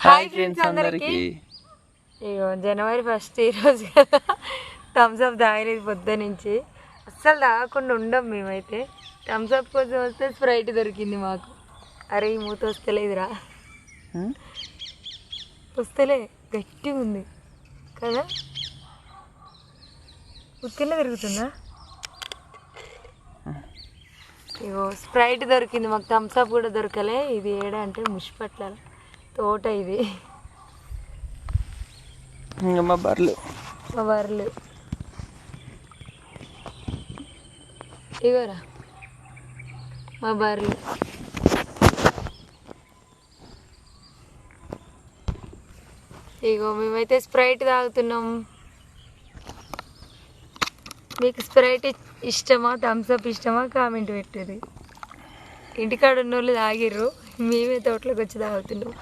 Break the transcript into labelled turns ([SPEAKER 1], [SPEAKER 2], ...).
[SPEAKER 1] Hi friends అందరికి. ఇగో జనవరి 1 ఈరోజు కదా, థమ్స్ అప్ తాగలేదు పొద్దు నుంచి. అస్సలు తాగకుండా ఉండం మేమైతే. థమ్స్ అప్ కోసం వస్తే స్ప్రైట్ దొరికింది మాకు. అరే ఈ మూత వస్తలేదురా, వస్తలే, గట్టిగా ఉంది కదా, ఉత్తినే తిరుగుతుందా. ఇగో స్ప్రైట్ దొరికింది మాకు, థమ్స్ అప్ కూడా దొరకలే. ఇది ఏడా అంటే ముష్పట్ల తోట, ఇది
[SPEAKER 2] మా బర్రెలు
[SPEAKER 1] ఇగోరా మా బర్రెలు. ఇగో మేమైతే స్ప్రైట్ తాగుతున్నాం. మీకు స్ప్రైట్ ఇష్టమా, థమ్స్ అప్ ఇష్టమా, కామెంట్ పెట్టేది. ఇంటికాడ ఉన్న వాళ్ళు తాగిర్రు, మేమే తోటలోకి వచ్చి తాగుతున్నాం.